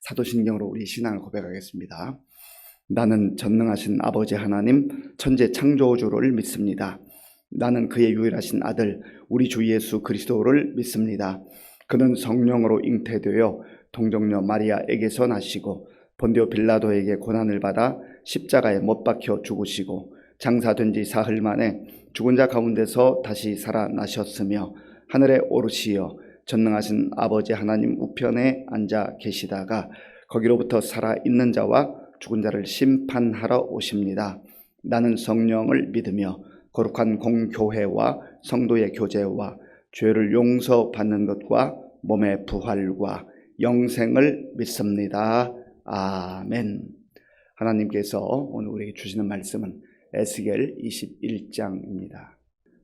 사도신경으로 우리 신앙을 고백하겠습니다. 나는 전능하신 아버지 하나님 천재 창조주를 믿습니다. 나는 그의 유일하신 아들 우리 주 예수 그리스도를 믿습니다. 그는 성령으로 잉태되어 동정녀 마리아에게서 나시고 본디오 빌라도에게 고난을 받아 십자가에 못 박혀 죽으시고 장사된 지 사흘 만에 죽은 자 가운데서 다시 살아나셨으며 하늘에 오르시어 전능하신 아버지 하나님 우편에 앉아 계시다가 거기로부터 살아있는 자와 죽은 자를 심판하러 오십니다. 나는 성령을 믿으며 거룩한 공교회와 성도의 교제와 죄를 용서받는 것과 몸의 부활과 영생을 믿습니다. 아멘. 하나님께서 오늘 우리에게 주시는 말씀은 에스겔 21장입니다.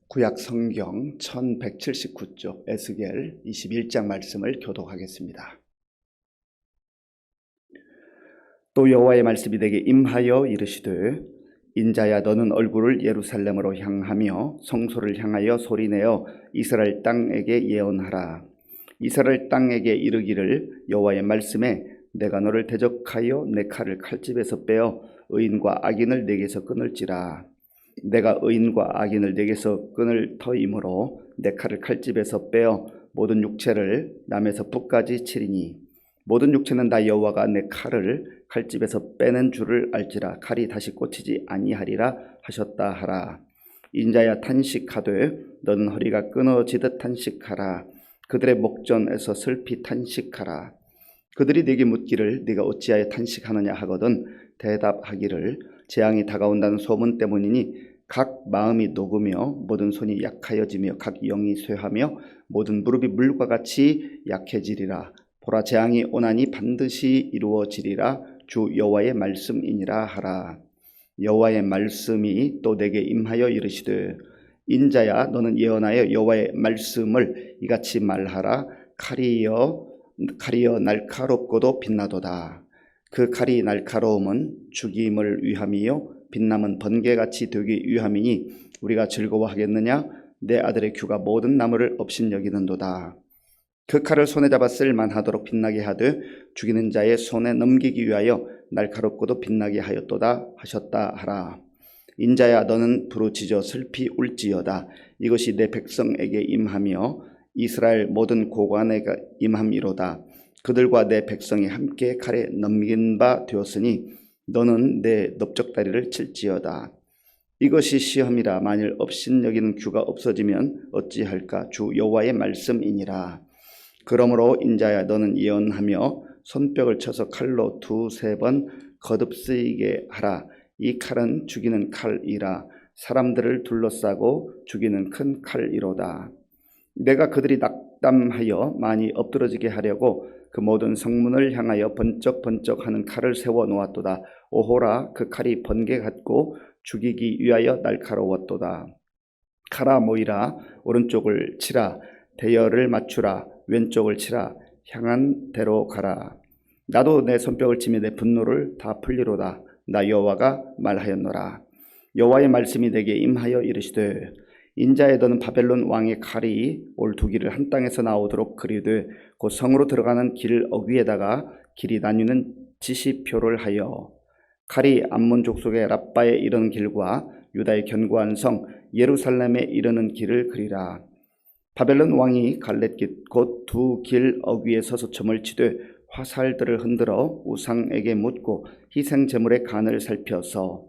구약 성경 1179쪽 에스겔 21장 말씀을 교독하겠습니다. 또 여호와의 말씀이 내게 임하여 이르시되 인자야 너는 얼굴을 예루살렘으로 향하며 성소를 향하여 소리내어 이스라엘 땅에게 예언하라. 이스라엘 땅에게 이르기를 여호와의 말씀에 내가 너를 대적하여 내 칼을 칼집에서 빼어 의인과 악인을 내게서 끊을지라. 내가 의인과 악인을 내게서 끊을 터이므로 내 칼을 칼집에서 빼어 모든 육체를 남에서 붓까지 치리니 모든 육체는 다 여호와가 내 칼을 칼집에서 빼는 줄을 알지라. 칼이 다시 꽂히지 아니하리라 하셨다 하라. 인자야 탄식하되 너는 허리가 끊어지듯 탄식하라. 그들의 목전에서 슬피 탄식하라. 그들이 네게 묻기를 네가 어찌하여 탄식하느냐 하거든 대답하기를 재앙이 다가온다는 소문 때문이니 각 마음이 녹으며 모든 손이 약하여지며 각 영이 쇠하며 모든 무릎이 물과 같이 약해지리라. 보라 재앙이 오나니 반드시 이루어지리라. 주 여호와의 말씀이니라 하라. 여호와의 말씀이 또 내게 임하여 이르시되 인자야 너는 예언하여 여호와의 말씀을 이같이 말하라. 칼이여 날카롭고도 빛나도다. 그 칼이 날카로움은 죽임을 위함이요 빛남은 번개같이 되기 위함이니 우리가 즐거워하겠느냐. 내 아들의 규가 모든 나무를 업신여기는도다. 그 칼을 손에 잡아 쓸만하도록 빛나게 하되 죽이는 자의 손에 넘기기 위하여 날카롭고도 빛나게 하였도다 하셨다 하라. 인자야 너는 부르짖어 슬피 울지어다. 이것이 내 백성에게 임하며 이스라엘 모든 고관에게 임함이로다. 그들과 내 백성이 함께 칼에 넘긴 바 되었으니 너는 내 넓적다리를 칠지어다. 이것이 시험이라. 만일 업신여기는 규가 없어지면 어찌할까. 주 여호와의 말씀이니라. 그러므로 인자야 너는 예언하며 손뼉을 쳐서 칼로 두세 번 거듭쓰이게 하라. 이 칼은 죽이는 칼이라. 사람들을 둘러싸고 죽이는 큰 칼이로다. 내가 그들이 낙담하여 많이 엎드러지게 하려고 그 모든 성문을 향하여 번쩍번쩍하는 칼을 세워 놓았도다. 오호라 그 칼이 번개 같고 죽이기 위하여 날카로웠도다. 칼아 모이라. 오른쪽을 치라. 대열을 맞추라. 왼쪽을 치라. 향한 대로 가라. 나도 내 손뼉을 치며 내 분노를 다 풀리로다. 나 여호와가 말하였노라. 여호와의 말씀이 내게 임하여 이르시되 인자에 너는 바벨론 왕의 칼이 올 두 길을 한 땅에서 나오도록 그리되 곧 성으로 들어가는 길 어귀에다가 길이 나뉘는 지시표를 하여 칼이 암몬 족속의 랍바에 이르는 길과 유다의 견고한 성 예루살렘에 이르는 길을 그리라. 바벨론 왕이 갈렛길 곧 두 길 어귀에 서서 점을 치되 화살들을 흔들어 우상에게 묻고 희생 제물의 간을 살펴서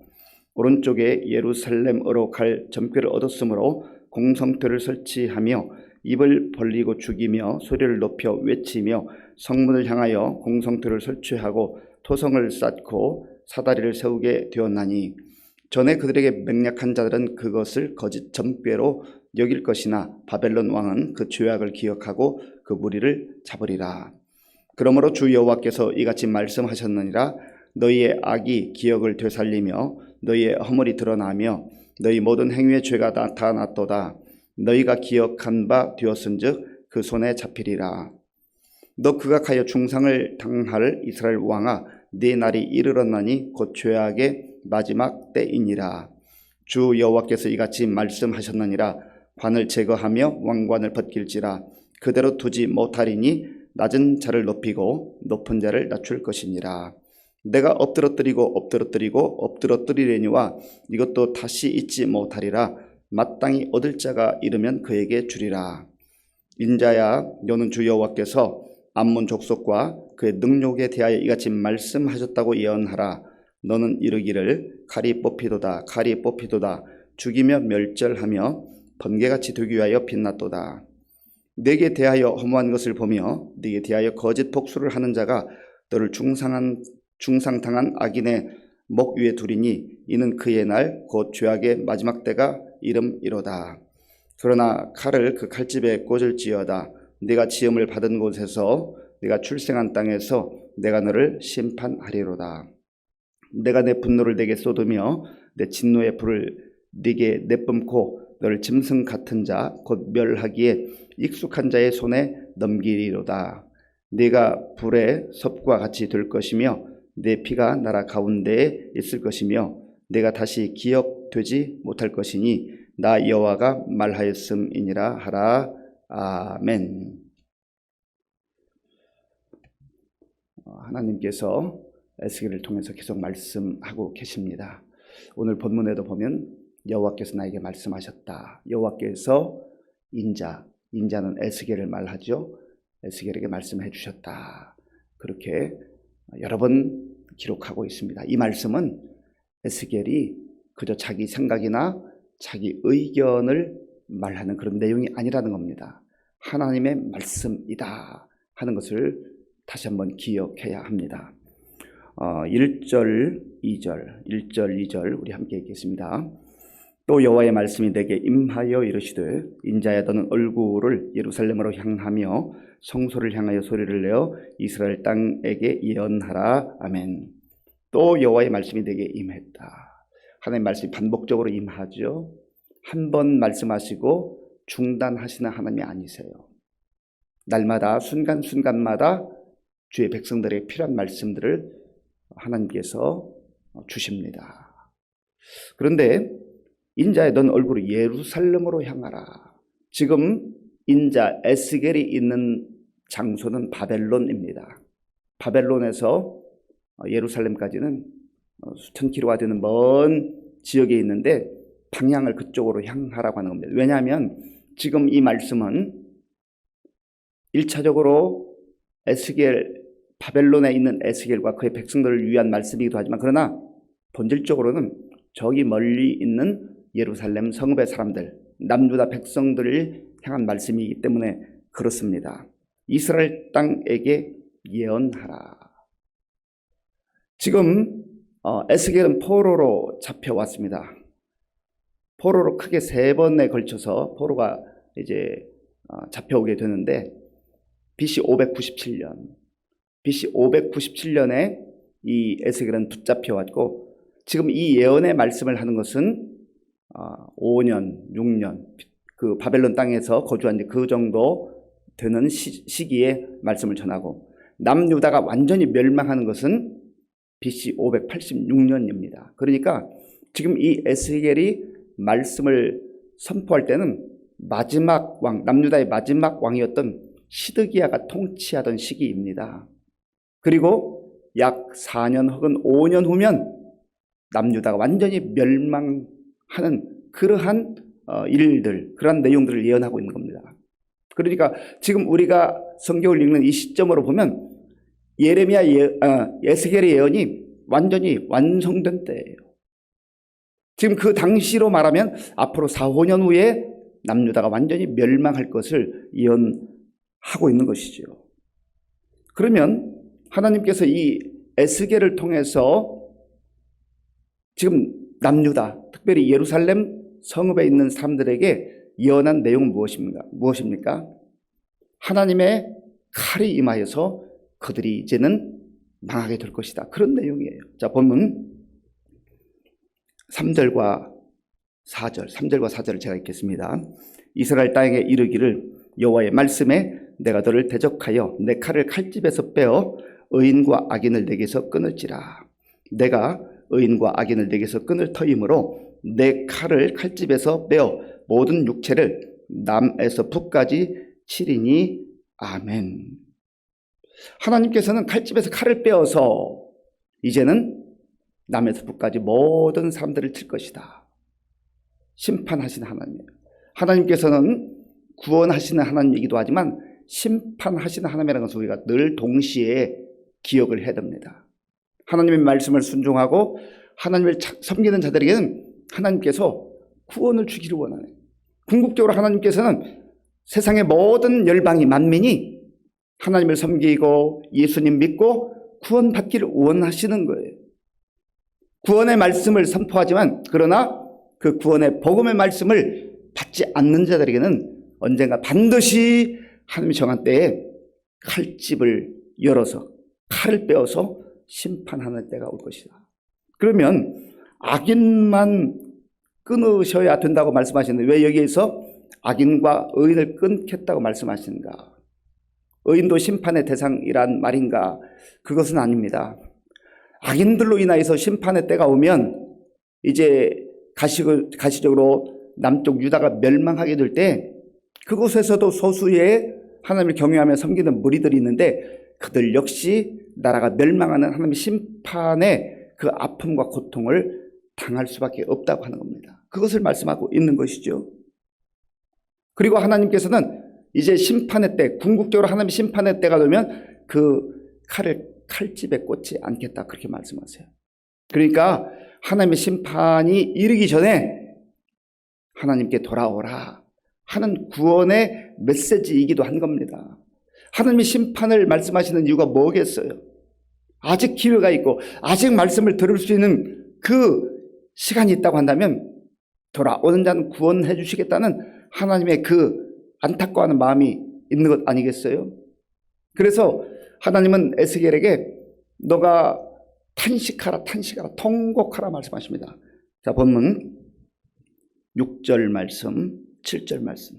오른쪽에 예루살렘으로 갈 점괘를 얻었으므로 공성토를 설치하며 입을 벌리고 죽이며 소리를 높여 외치며 성문을 향하여 공성토를 설치하고 토성을 쌓고 사다리를 세우게 되었나니 전에 그들에게 맹약한 자들은 그것을 거짓 점괘로 여길 것이나 바벨론 왕은 그 죄악을 기억하고 그 무리를 잡으리라. 그러므로 주 여호와께서 이같이 말씀하셨느니라. 너희의 악이 기억을 되살리며 너희의 허물이 드러나며 너희 모든 행위의 죄가 나타났도다. 너희가 기억한 바 되었은즉 그 손에 잡히리라. 너 극악하여 중상을 당할 이스라엘 왕아 네 날이 이르렀나니 곧 죄악의 마지막 때이니라. 주 여호와께서 이같이 말씀하셨느니라. 관을 제거하며 왕관을 벗길지라. 그대로 두지 못하리니 낮은 자를 높이고 높은 자를 낮출 것이니라. 내가 엎드러뜨리려니와 이것도 다시 잊지 못하리라. 마땅히 얻을 자가 이르면 그에게 주리라. 인자야, 너는 주 여호와께서 암몬 족속과 그의 능력에 대하여 이같이 말씀하셨다고 예언하라. 너는 이르기를 칼이 뽑히도다, 칼이 뽑히도다. 죽이며 멸절하며 번개같이 되기 위하여 빛났도다. 네게 대하여 허무한 것을 보며 네게 대하여 거짓 복수를 하는 자가 너를 중상당한 악인의 목 위에 두리니 이는 그의 날 곧 죄악의 마지막 때가 이름이로다. 그러나 칼을 그 칼집에 꽂을지어다. 네가 지음을 받은 곳에서 네가 출생한 땅에서 내가 너를 심판하리로다. 내가 내 분노를 네게 쏟으며 내 진노의 불을 네게 내뿜고 너를 짐승 같은 자 곧 멸하기에 익숙한 자의 손에 넘기리로다. 네가 불의 섭과 같이 될 것이며 내 피가 나라 가운데에 있을 것이며 내가 다시 기억되지 못할 것이니 나 여호와가 말하였음이니라 하라. 아멘. 하나님께서 에스겔을 통해서 계속 말씀하고 계십니다. 오늘 본문에도 보면 여호와께서 나에게 말씀하셨다. 여호와께서 인자는 에스겔을 말하죠. 에스겔에게 말씀해 주셨다. 그렇게 여러 번 기록하고 있습니다. 이 말씀은 에스겔이 그저 자기 생각이나 자기 의견을 말하는 그런 내용이 아니라는 겁니다. 하나님의 말씀이다 하는 것을 다시 한번 기억해야 합니다. 1절, 2절 우리 함께 읽겠습니다. 또 여호와의 말씀이 내게 임하여 이르시되 인자야 너는 얼굴을 예루살렘으로 향하며 성소를 향하여 소리를 내어 이스라엘 땅에게 예언하라. 아멘. 또 여호와의 말씀이 내게 임했다. 하나님의 말씀이 반복적으로 임하죠. 한 번 말씀하시고 중단하시는 하나님이 아니세요. 날마다 순간순간마다 주의 백성들에게 필요한 말씀들을 하나님께서 주십니다. 그런데 인자야 넌 얼굴을 예루살렘으로 향하라. 지금 인자 에스겔이 있는 장소는 바벨론입니다. 바벨론에서 예루살렘까지는 수천 킬로가 되는 먼 지역에 있는데 방향을 그쪽으로 향하라고 하는 겁니다. 왜냐하면 지금 이 말씀은 1차적으로 바벨론에 있는 에스겔과 그의 백성들을 위한 말씀이기도 하지만 그러나 본질적으로는 저기 멀리 있는 예루살렘 성읍의 사람들, 남유다 백성들을 향한 말씀이기 때문에 그렇습니다. 이스라엘 땅에게 예언하라. 지금 에스겔은 포로로 잡혀왔습니다. 포로로 크게 3번에 걸쳐서 포로가 이제 잡혀오게 되는데 BC 597년에 이 에스겔은 붙잡혀왔고 지금 이 예언의 말씀을 하는 것은 5년, 6년 그 바벨론 땅에서 거주한 그 정도 되는 시기에 말씀을 전하고 남유다가 완전히 멸망하는 것은 BC 586년입니다. 그러니까 지금 이 에스겔이 말씀을 선포할 때는 마지막 왕, 남유다의 마지막 왕이었던 시드기야가 통치하던 시기입니다. 그리고 약 4년 혹은 5년 후면 남유다가 완전히 멸망하는 그러한 일들, 그러한 내용들을 예언하고 있는 겁니다. 그러니까 지금 우리가 성경을 읽는 이 시점으로 보면 에스겔의 예언이 완전히 완성된 때예요. 지금 그 당시로 말하면 앞으로 4, 5년 후에 남유다가 완전히 멸망할 것을 예언하고 있는 것이죠. 그러면 하나님께서 이 에스겔을 통해서 지금 남유다, 특별히 예루살렘 성읍에 있는 사람들에게 예언한 내용은 무엇입니까? 하나님의 칼이 임하여서 그들이 이제는 망하게 될 것이다. 그런 내용이에요. 자, 본문 3절과 4절을 제가 읽겠습니다. 이스라엘 땅에 이르기를 여호와의 말씀에 내가 너를 대적하여 내 칼을 칼집에서 빼어 의인과 악인을 내게서 끊을지라. 내가 의인과 악인을 내게서 끊을 터이므로 내 칼을 칼집에서 빼어 모든 육체를 남에서 북까지 치리니 아멘. 하나님께서는 칼집에서 칼을 빼어서 이제는 남에서 북까지 모든 사람들을 칠 것이다. 심판하시는 하나님이에요. 하나님께서는 구원하시는 하나님이기도 하지만 심판하시는 하나님이라는 것을 우리가 늘 동시에 기억을 해야 됩니다. 하나님의 말씀을 순종하고 하나님을 섬기는 자들에게는 하나님께서 구원을 주기를 원하네요. 궁극적으로 하나님께서는 세상의 모든 열방이 만민이 하나님을 섬기고 예수님 믿고 구원받기를 원하시는 거예요. 구원의 말씀을 선포하지만 그러나 그 구원의 복음의 말씀을 받지 않는 자들에게는 언젠가 반드시 하나님이 정한 때에 칼집을 열어서 칼을 빼어서 심판하는 때가 올 것이다. 그러면 악인만 끊으셔야 된다고 말씀하시는데 왜 여기에서 악인과 의인을 끊겠다고 말씀하시는가? 의인도 심판의 대상이란 말인가? 그것은 아닙니다. 악인들로 인하여서 심판의 때가 오면 이제 가시적으로 남쪽 유다가 멸망하게 될 때 그곳에서도 소수의 하나님을 경외하며 섬기는 무리들이 있는데 그들 역시 나라가 멸망하는 하나님의 심판의 그 아픔과 고통을 당할 수밖에 없다고 하는 겁니다. 그것을 말씀하고 있는 것이죠. 그리고 하나님께서는 이제 심판의 때, 궁극적으로 하나님의 심판의 때가 되면 그 칼을 칼집에 꽂지 않겠다 그렇게 말씀하세요. 그러니까 하나님의 심판이 이르기 전에 하나님께 돌아오라 하는 구원의 메시지이기도 한 겁니다. 하나님의 심판을 말씀하시는 이유가 뭐겠어요? 아직 기회가 있고 아직 말씀을 들을 수 있는 그 시간이 있다고 한다면 돌아오는 자는 구원해 주시겠다는 하나님의 그 안타까워하는 마음이 있는 것 아니겠어요? 그래서 하나님은 에스겔에게 너가 탄식하라 통곡하라 말씀하십니다. 자, 본문 6절 말씀 7절 말씀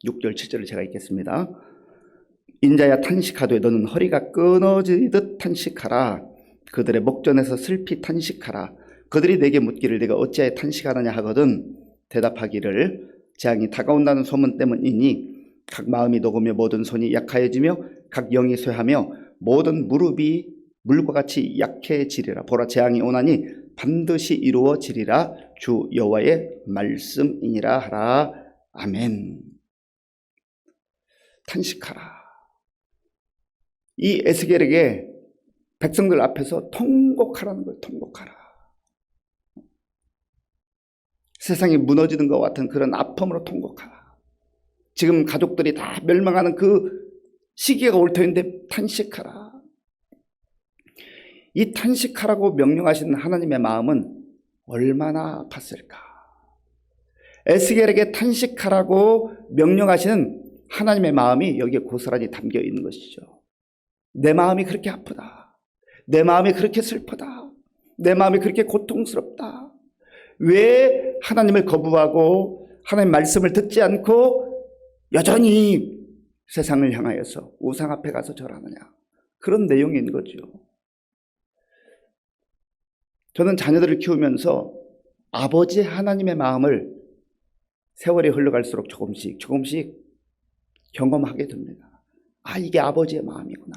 6절 7절을 제가 읽겠습니다. 인자야 탄식하되 너는 허리가 끊어지듯 탄식하라. 그들의 목전에서 슬피 탄식하라. 그들이 내게 묻기를 내가 어찌하여 탄식하느냐 하거든 대답하기를 재앙이 다가온다는 소문 때문이니 각 마음이 녹으며 모든 손이 약하여지며 각 영이 쇠하며 모든 무릎이 물과 같이 약해지리라. 보라 재앙이 오나니 반드시 이루어지리라. 주 여호와의 말씀이니라 하라. 아멘. 탄식하라. 이 에스겔에게 백성들 앞에서 통곡하라는 거예요. 통곡하라. 세상이 무너지는 것 같은 그런 아픔으로 통곡하라. 지금 가족들이 다 멸망하는 그 시기가 올 터인데 탄식하라. 이 탄식하라고 명령하시는 하나님의 마음은 얼마나 아팠을까. 에스겔에게 탄식하라고 명령하시는 하나님의 마음이 여기에 고스란히 담겨 있는 것이죠. 내 마음이 그렇게 아프다. 내 마음이 그렇게 슬프다. 내 마음이 그렇게 고통스럽다. 왜 하나님을 거부하고 하나님 말씀을 듣지 않고 여전히 세상을 향하여서 우상 앞에 가서 절하느냐. 그런 내용인 거죠. 저는 자녀들을 키우면서 아버지 하나님의 마음을 세월이 흘러갈수록 조금씩 경험하게 됩니다. 아, 이게 아버지의 마음이구나.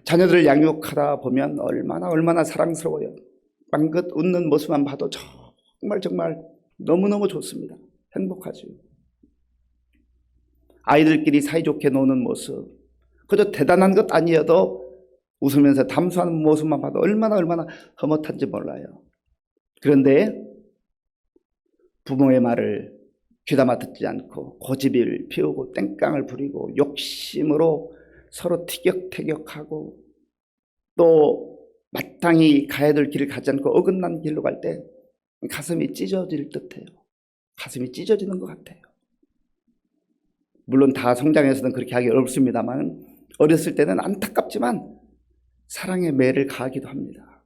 자녀들을 양육하다 보면 얼마나 사랑스러워요. 빵긋 웃는 모습만 봐도 정말 너무너무 좋습니다. 행복하죠. 아이들끼리 사이좋게 노는 모습, 그저 대단한 것 아니어도 웃으면서 담소하는 모습만 봐도 얼마나 흐뭇한지 몰라요. 그런데 부모의 말을 귀담아 듣지 않고 고집을 피우고 땡깡을 부리고 욕심으로 서로 티격태격하고 또 마땅히 가야 될 길을 가지 않고 어긋난 길로 갈 때 가슴이 찢어질 듯해요. 가슴이 찢어지는 것 같아요. 물론 다 성장해서는 그렇게 하기 어렵습니다만 어렸을 때는 안타깝지만 사랑의 매를 가하기도 합니다.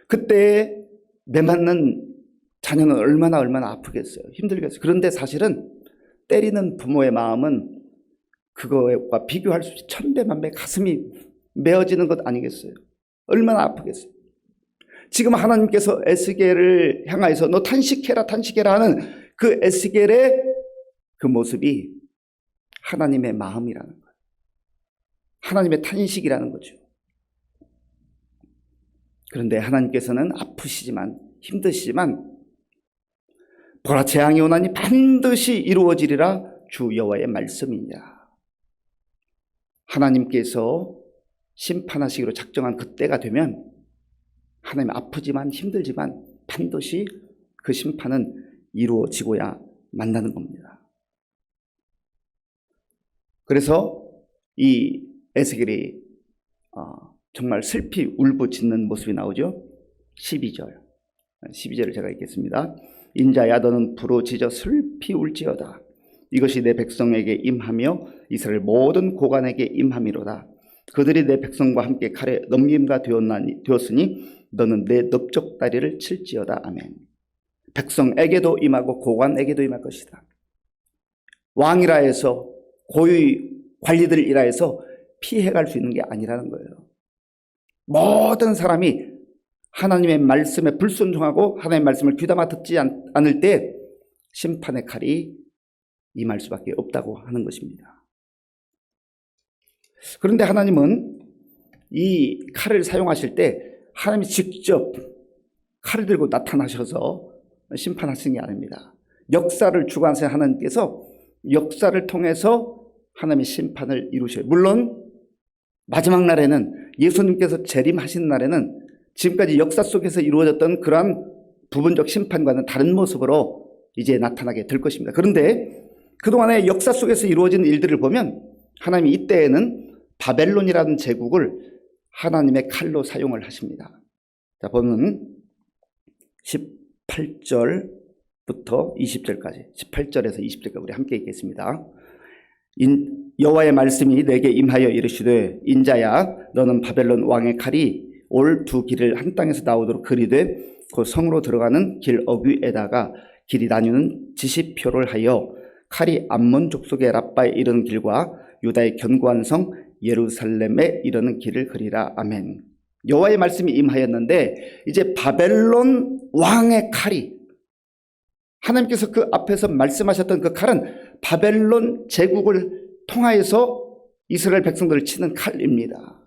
그때 매맞는 자녀는 얼마나 아프겠어요. 힘들겠어요. 그런데 사실은 때리는 부모의 마음은 그거와 비교할 수 없이 천배만배 가슴이 메어지는 것 아니겠어요? 얼마나 아프겠어요. 지금 하나님께서 에스겔을 향하여서 너 탄식해라 하는 그 에스겔의 그 모습이 하나님의 마음이라는 거예요. 하나님의 탄식이라는 거죠. 그런데 하나님께서는 아프시지만 힘드시지만 보라 재앙이 오나니 반드시 이루어지리라 주 여호와의 말씀이냐. 하나님께서 심판하시기로 작정한 그때가 되면 하나님 아프지만 힘들지만 반드시 그 심판은 이루어지고야 만나는 겁니다. 그래서 이 에스겔이 정말 슬피 울부짖는 모습이 나오죠. 12절을 제가 읽겠습니다. 인자야 너는 부르짖어 슬피 울지어다. 이것이 내 백성에게 임하며 이스라엘 모든 고관에게 임함이로다. 그들이 내 백성과 함께 칼에 넘김가 되었으니 너는 내 넓적다리를 칠지어다. 아멘. 백성에게도 임하고 고관에게도 임할 것이다. 왕이라 해서 고위 관리들이라 해서 피해갈 수 있는 게 아니라는 거예요. 모든 사람이 하나님의 말씀에 불순종하고 하나님의 말씀을 귀담아 듣지 않을 때 심판의 칼이 임할 수밖에 없다고 하는 것입니다. 그런데 하나님은 이 칼을 사용하실 때 하나님이 직접 칼을 들고 나타나셔서 심판하시는 게 아닙니다. 역사를 주관하시는 하나님께서 역사를 통해서 하나님의 심판을 이루셔요. 물론 마지막 날에는 예수님께서 재림하신 날에는 지금까지 역사 속에서 이루어졌던 그러한 부분적 심판과는 다른 모습으로 이제 나타나게 될 것입니다. 그런데 그동안의 역사 속에서 이루어진 일들을 보면 하나님이 이때에는 바벨론이라는 제국을 하나님의 칼로 사용을 하십니다. 자, 보면 18절부터 20절까지 18절에서 20절까지 우리 함께 읽겠습니다. 여호와의 말씀이 내게 임하여 이르시되 인자야 너는 바벨론 왕의 칼이 올 두 길을 한 땅에서 나오도록 그리되 그 성으로 들어가는 길 어귀에다가 길이 나뉘는 지시표를 하여 칼이 암몬 족속의 라빠에 이르는 길과 유다의 견고한 성 예루살렘에 이르는 길을 그리라. 아멘. 여호와의 말씀이 임하였는데 이제 바벨론 왕의 칼이 하나님께서 그 앞에서 말씀하셨던 그 칼은 바벨론 제국을 통하여서 이스라엘 백성들을 치는 칼입니다.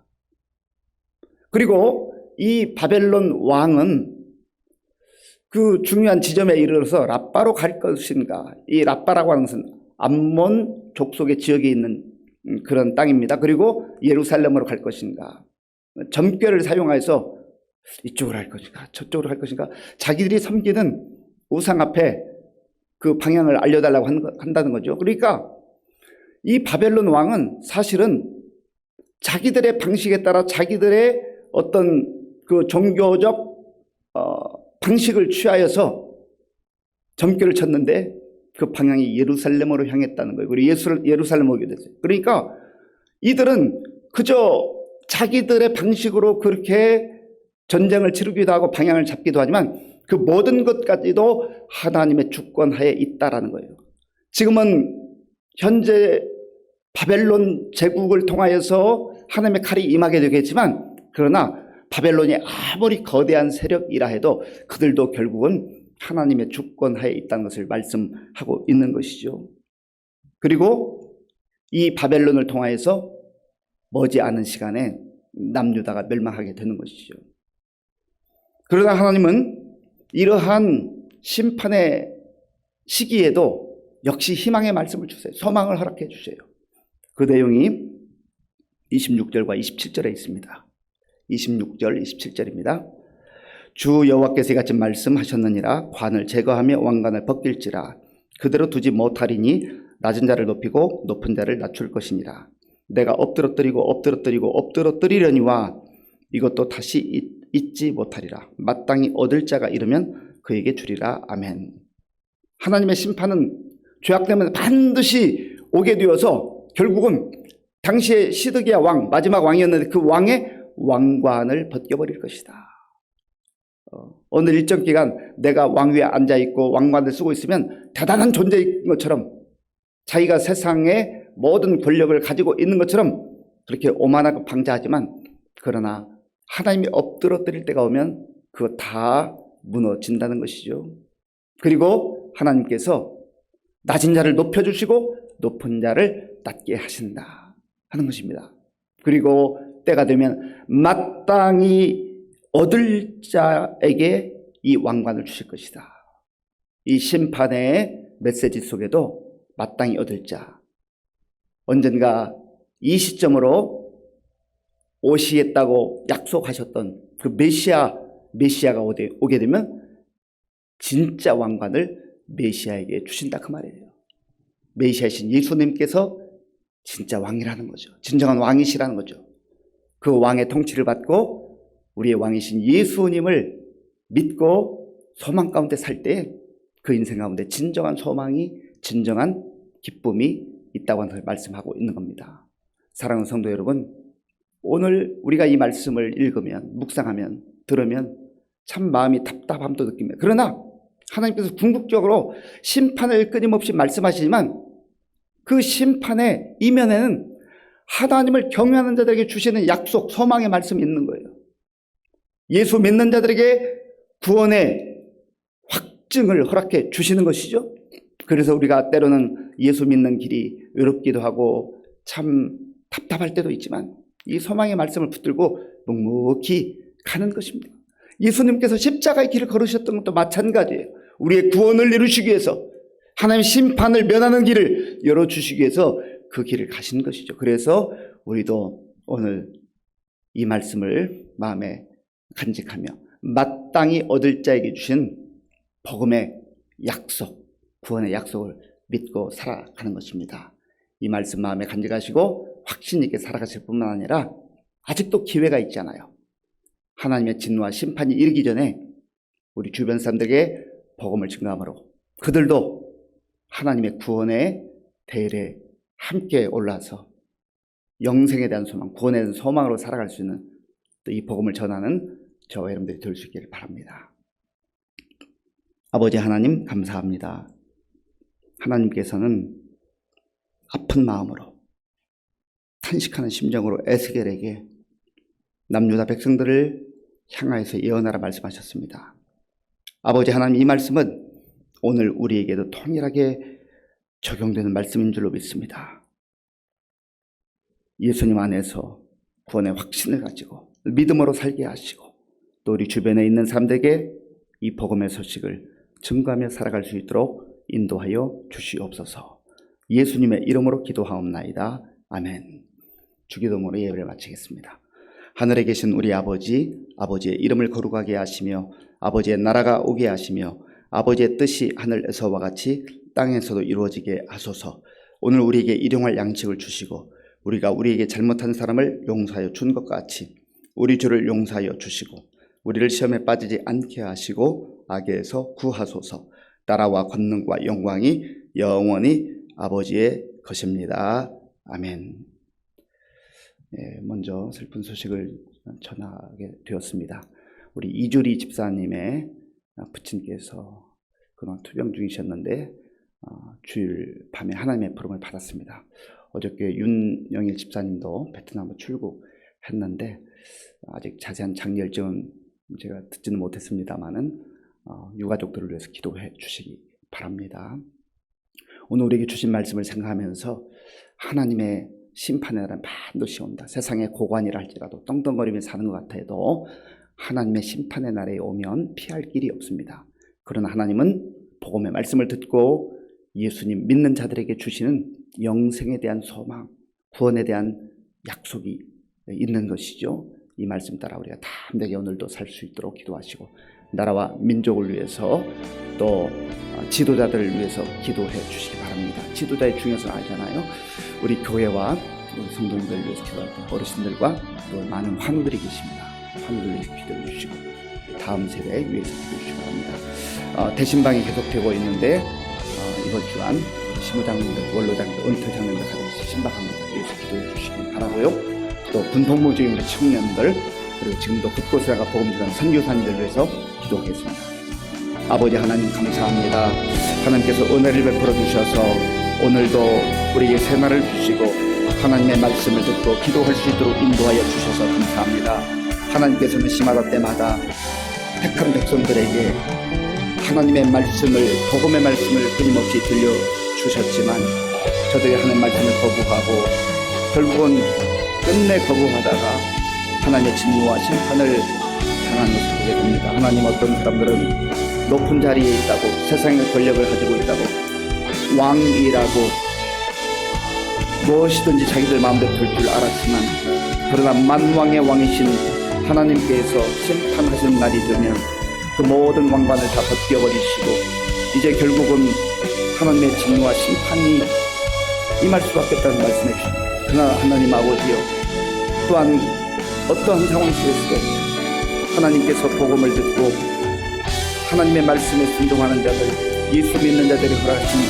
그리고 이 바벨론 왕은 그 중요한 지점에 이르러서 라빠로 갈 것인가. 이 라빠라고 하는 것은 암몬 족속의 지역에 있는 그런 땅입니다. 그리고 예루살렘으로 갈 것인가. 점괘를 사용해서 이쪽으로 갈 것인가 저쪽으로 갈 것인가. 자기들이 섬기는 우상 앞에 그 방향을 알려달라고 한다는 거죠. 그러니까 이 바벨론 왕은 사실은 자기들의 방식에 따라 자기들의 어떤 그 종교적 방식을 취하여서 점괘를 쳤는데 그 방향이 예루살렘으로 향했다는 거예요. 그리고 예루살렘 오게 됐어요. 그러니까 이들은 그저 자기들의 방식으로 그렇게 전쟁을 치르기도 하고 방향을 잡기도 하지만 그 모든 것까지도 하나님의 주권하에 있다라는 거예요. 지금은 현재 바벨론 제국을 통하여서 하나님의 칼이 임하게 되겠지만 그러나 바벨론이 아무리 거대한 세력이라 해도 그들도 결국은 하나님의 주권하에 있다는 것을 말씀하고 있는 것이죠. 그리고 이 바벨론을 통하여서 머지않은 시간에 남유다가 멸망하게 되는 것이죠. 그러나 하나님은 이러한 심판의 시기에도 역시 희망의 말씀을 주세요. 소망을 허락해 주세요. 그 내용이 26절과 27절에 있습니다. 26절, 27절입니다. 주 여호와께서 이같이 말씀하셨느니라. 관을 제거하며 왕관을 벗길지라. 그대로 두지 못하리니 낮은 자를 높이고 높은 자를 낮출 것이니라. 내가 엎드러뜨리려니와 이것도 다시 잊지 못하리라. 마땅히 얻을 자가 이르면 그에게 주리라. 아멘. 하나님의 심판은 죄악 때문에 반드시 오게 되어서 결국은 당시에 시드기야 왕, 마지막 왕이었는데 그 왕의 왕관을 벗겨버릴 것이다. 어느 일정 기간 내가 왕 위에 앉아있고 왕관을 쓰고 있으면 대단한 존재인 것처럼 자기가 세상의 모든 권력을 가지고 있는 것처럼 그렇게 오만하고 방자하지만 그러나 하나님이 엎드러뜨릴 때가 오면 그거 다 무너진다는 것이죠. 그리고 하나님께서 낮은 자를 높여주시고 높은 자를 낮게 하신다 하는 것입니다. 그리고 때가 되면 마땅히 얻을 자에게 이 왕관을 주실 것이다. 이 심판의 메시지 속에도 마땅히 얻을 자, 언젠가 이 시점으로 오시겠다고 약속하셨던 그 메시아가 오게 되면 진짜 왕관을 메시아에게 주신다 그 말이에요. 메시아이신 예수님께서 진짜 왕이라는 거죠. 진정한 왕이시라는 거죠. 그 왕의 통치를 받고 우리의 왕이신 예수님을 믿고 소망 가운데 살 때 그 인생 가운데 진정한 소망이, 진정한 기쁨이 있다고 말씀하고 있는 겁니다. 사랑하는 성도 여러분, 오늘 우리가 이 말씀을 읽으면, 묵상하면, 들으면 참 마음이 답답함도 느낍니다. 그러나 하나님께서 궁극적으로 심판을 끊임없이 말씀하시지만 그 심판의 이면에는 하나님을 경외하는 자들에게 주시는 약속, 소망의 말씀이 있는 거예요. 예수 믿는 자들에게 구원의 확증을 허락해 주시는 것이죠. 그래서 우리가 때로는 예수 믿는 길이 외롭기도 하고 참 답답할 때도 있지만 이 소망의 말씀을 붙들고 묵묵히 가는 것입니다. 예수님께서 십자가의 길을 걸으셨던 것도 마찬가지예요. 우리의 구원을 이루시기 위해서, 하나님의 심판을 면하는 길을 열어주시기 위해서 그 길을 가신 것이죠. 그래서 우리도 오늘 이 말씀을 마음에 간직하며 마땅히 얻을 자에게 주신 복음의 약속, 구원의 약속을 믿고 살아가는 것입니다. 이 말씀 마음에 간직하시고 확신 있게 살아가실 뿐만 아니라 아직도 기회가 있잖아요. 하나님의 진노와 심판이 이르기 전에 우리 주변 사람들에게 복음을 증거함으로 그들도 하나님의 구원의 대열에 함께 올라서 영생에 대한 소망, 구원에 대한 소망으로 살아갈 수 있는 이 복음을 전하는 저와 여러분들이 될 수 있기를 바랍니다. 아버지 하나님 감사합니다. 하나님께서는 아픈 마음으로 탄식하는 심정으로 에스겔에게 남유다 백성들을 향하여서 예언하라 말씀하셨습니다. 아버지 하나님, 이 말씀은 오늘 우리에게도 통일하게 적용되는 말씀인 줄로 믿습니다. 예수님 안에서 구원의 확신을 가지고 믿음으로 살게 하시고 또 우리 주변에 있는 사람들에게 이 복음의 소식을 증거하며 살아갈 수 있도록 인도하여 주시옵소서. 예수님의 이름으로 기도하옵나이다. 아멘. 주기도문으로 예배를 마치겠습니다. 하늘에 계신 우리 아버지, 아버지의 이름을 거룩하게 하시며 아버지의 나라가 오게 하시며 아버지의 뜻이 하늘에서와 같이 땅에서도 이루어지게 하소서. 오늘 우리에게 일용할 양식을 주시고 우리가 우리에게 잘못한 사람을 용서하여 준 것 같이 우리 죄를 용서하여 주시고 우리를 시험에 빠지지 않게 하시고 악에서 구하소서. 나라와 권능과 영광이 영원히 아버지의 것입니다. 아멘. 먼저 슬픈 소식을 전하게 되었습니다. 우리 이주리 집사님의 부친께서 그동안 투병 중이셨는데 주일 밤에 하나님의 부름을 받았습니다. 어저께 윤영일 집사님도 베트남으로 출국했는데 아직 자세한 장례 일정은 제가 듣지는 못했습니다만은 유가족들을 위해서 기도해 주시기 바랍니다. 오늘 우리에게 주신 말씀을 생각하면서 하나님의 심판의 날은 반드시 온다. 세상의 고관이라 할지라도 떵떵거리며 사는 것 같아도 하나님의 심판의 날에 오면 피할 길이 없습니다. 그러나 하나님은 복음의 말씀을 듣고 예수님 믿는 자들에게 주시는 영생에 대한 소망, 구원에 대한 약속이 있는 것이죠. 이 말씀 따라 우리가 담대하게 오늘도 살 수 있도록 기도하시고 나라와 민족을 위해서 또 지도자들을 위해서 기도해 주시기 바랍니다. 지도자의 중요성을 알잖아요. 우리 교회와 우리 성도님들을 위해서 기도할 때 어르신들과 또 많은 환우들이 계십니다. 환우들을 위해서 기도해 주시고 다음 세대에 위해서 기도해 주시기 바랍니다. 대신방이 계속되고 있는데 이번 주간 시무장님들, 원로장님들, 은퇴장님들 가정에서 신방합니다. 위해서 기도해 주시기 바라고요. 또 군복무 중인 우리 청년들 그리고 지금도 곳곳에다가 복음전하는 선교사님들 위해서 기도하겠습니다. 아버지 하나님 감사합니다. 하나님께서 은혜를 베풀어 주셔서 오늘도 우리에게 새날을 주시고 하나님의 말씀을 듣고 기도할 수 있도록 인도하여 주셔서 감사합니다. 하나님께서는 시마다 때마다 택한 백성들에게 하나님의 말씀을, 복음의 말씀을 끊임없이 들려주셨지만 저들이 하는 말씀을 거부하고 결국은 끝내 거부하다가 하나님의 진노와 심판을 당한 것을 보게 됩니다. 하나님 어떤 사람들은 높은 자리에 있다고, 세상의 권력을 가지고 있다고, 왕이라고 무엇이든지 자기들 마음대로 될 줄 알았지만, 그러나 만왕의 왕이신 하나님께서 심판하시는 날이 되면 그 모든 왕관을 다 벗겨버리시고 이제 결국은 하나님의 진노와 심판이 임할 수밖에 없다는 말씀해 주십니다. 그러나 하나님 아버지여, 또한 어떠한 상황 속에서도 하나님께서 복음을 듣고 하나님의 말씀에 순종하는 자들, 예수 믿는 자들이 허락하신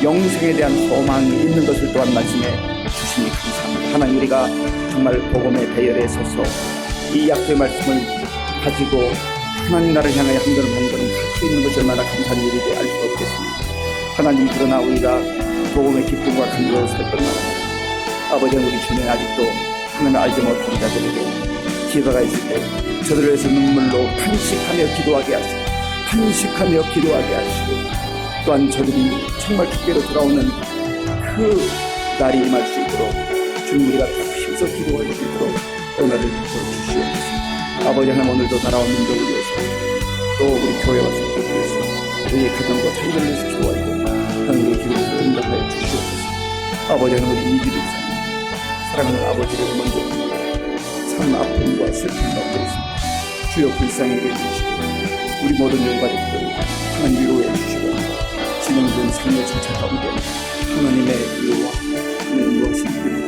영생에 대한 소망이 있는 것을 또한 말씀해 주시니 감사합니다. 하나님, 우리가 정말 복음의 배열에 서서 이 약속의 말씀을 가지고 하나님 나라를 향하여 한 걸음 한 걸음 갈 수 있는 것이 얼마나 감사한 일인지 알 수 없겠습니다. 하나님, 그러나 우리가 복음의 기쁨과 감격으로 살 것만 아니라 아버지, 우리 주변에 아직도 하나님을 알지 못하는 자들에게 기회가 있을 때 저들을 위해서 눈물로 탄식하며 기도하게 하시고 또한 저들이 정말 주께로 돌아오는 그 날이 임할 수 있도록 주님, 우리가 힘써 기도할 수 있도록 은혜를 주시옵소서. 아버지 하나님, 오늘도 나라와 민족을 위해서 또 우리 교회와 성도를 위해서 우리의 가정과 자녀들을 위해서 기도할 때 하나님의 기도를 응답하여 주시옵소서. 아버지 하나님, 우리 이기를 사랑하는 아버지를 먼저 참 아픔과 슬픔 가운데 있습니다. 주여 불쌍히 여겨주시고 우리 모든 영가족들 하나님 위로해 주시고 진행된 삶의 전차 가운데 하나님의 위로와 하나님 무엇인지